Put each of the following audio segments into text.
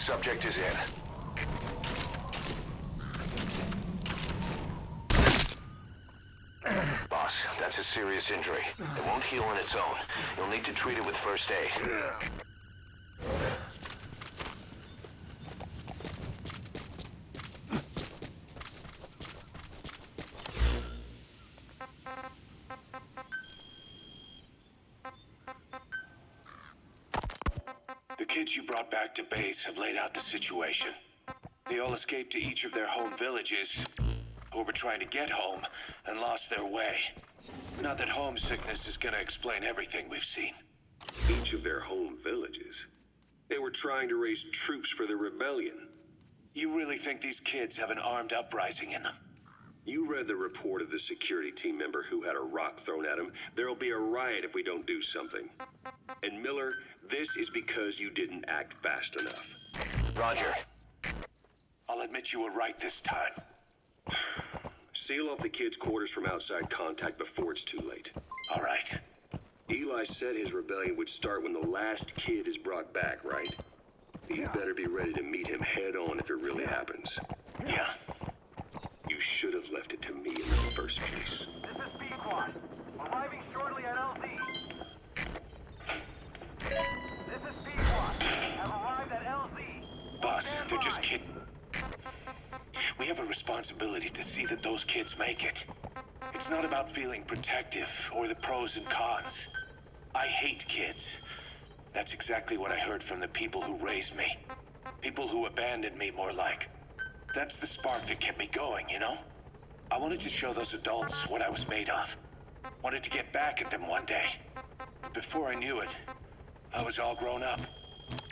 Subject is in. Boss, that's a serious injury. It won't heal on its own. You'll need to treat it with first aid. The kids you brought back to base have laid out the situation. They all escaped to each of their home villages, or were trying to get home, and lost their way. Not that homesickness is gonna explain everything we've seen. Each of their home villages? They were trying to raise troops for the rebellion. You really think these kids have an armed uprising in them? You read the report of the security team member who had a rock thrown at him. There'll be a riot if we don't do something. And Miller, this is because you didn't act fast enough. Roger. I'll admit you were right this time. Seal off the kids' quarters from outside contact before it's too late. All right. Eli said his rebellion would start when the last kid is brought back, right? You better be ready to meet him head on if it really happens. Yeah. You should have left it to me in the first place. This is B-Quad. Arriving shortly at LZ. This is B-Quad. Have arrived at LZ. Boss, Stand they're just by. kids. We have a responsibility to see that those kids make it. It's not about feeling protective or the pros and cons. I hate kids. That's exactly what I heard from the people who raised me. People who abandoned me, more like. That's the spark that kept me going, you know? I wanted to show those adults what I was made of. Wanted to get back at them one day. But before I knew it, I was all grown up.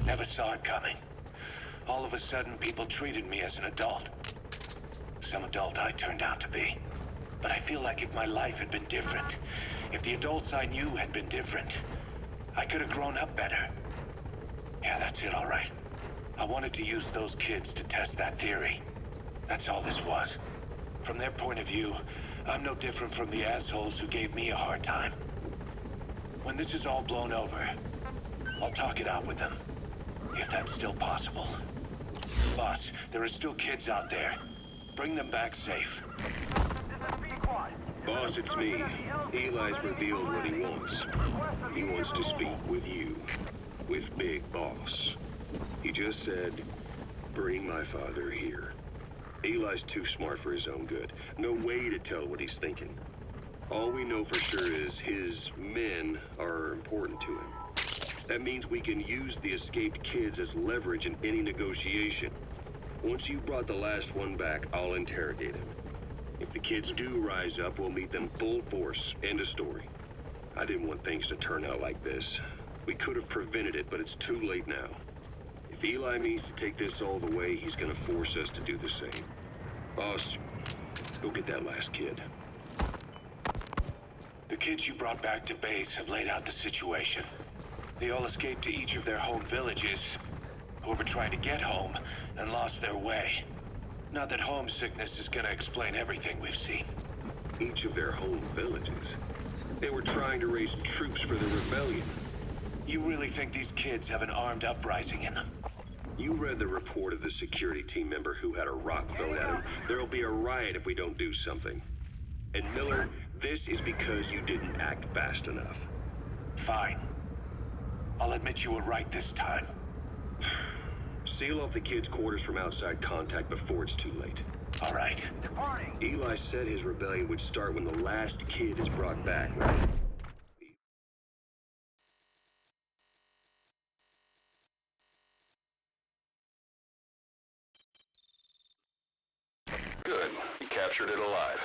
Never saw it coming. All of a sudden, people treated me as an adult. Some adult I turned out to be. But I feel like if my life had been different, if the adults I knew had been different, I could have grown up better. Yeah, that's it, all right. I wanted to use those kids to test that theory. That's all this was. From their point of view, I'm no different from the assholes who gave me a hard time. When this is all blown over, I'll talk it out with them. If that's still possible. Boss, there are still kids out there. Bring them back safe. This is B-Quad. Boss, it's me. Eli's revealed what he wants. He wants to speak with you. With Big Boss. He just said, bring my father here. Eli's too smart for his own good. No way to tell what he's thinking. All we know for sure is his men are important to him. That means we can use the escaped kids as leverage in any negotiation. Once you've brought the last one back, I'll interrogate him. If the kids do rise up, we'll meet them full force. End of story. I didn't want things to turn out like this. We could have prevented it, but it's too late now. If Eli means to take this all the way, he's gonna force us to do the same. Boss, go get that last kid. The kids you brought back to base have laid out the situation. They all escaped to each of their home villages, who were trying to get home, and lost their way. Not that homesickness is gonna explain everything we've seen. Each of their home villages? They were trying to raise troops for the rebellion. You really think these kids have an armed uprising in them? You read the report of the security team member who had a rock thrown at him. There'll be a riot if we don't do something. And Miller, this is because you didn't act fast enough. Fine. I'll admit you were right this time. Seal off the kids' quarters from outside contact before it's too late. All right. Departing. Eli said his rebellion would start when the last kid is brought back, right? Good. You captured it alive.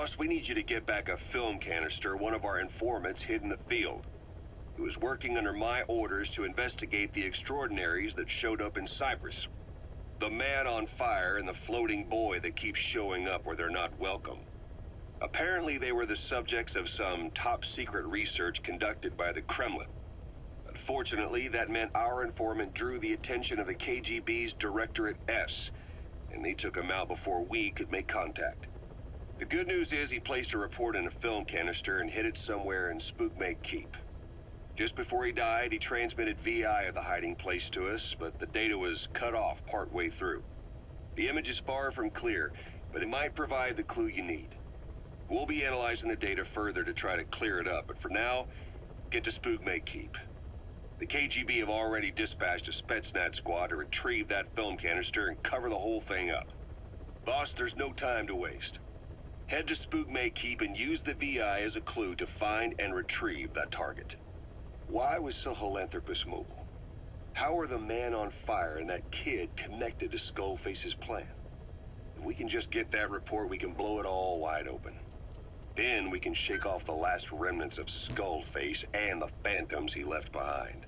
Boss, we need you to get back a film canister one of our informants hid in the field. He was working under my orders to investigate the extraordinaries that showed up in Cyprus. The man on fire and the floating boy that keeps showing up where they're not welcome. Apparently they were the subjects of some top-secret research conducted by the Kremlin. Unfortunately, that meant our informant drew the attention of the KGB's Directorate S, and they took him out before we could make contact. The good news is he placed a report in a film canister and hid it somewhere in Spookmake Keep. Just before he died, he transmitted VI of the hiding place to us, but the data was cut off partway through. The image is far from clear, but it might provide the clue you need. We'll be analyzing the data further to try to clear it up, but for now, get to Spookmake Keep. The KGB have already dispatched a Spetsnaz squad to retrieve that film canister and cover the whole thing up. Boss, there's no time to waste. Head to Spookmake Keep and use the VI as a clue to find and retrieve that target. Why was Sahelanthropus mobile? How are the man on fire and that kid connected to Skullface's plan? If we can just get that report, we can blow it all wide open. Then we can shake off the last remnants of Skullface and the phantoms he left behind.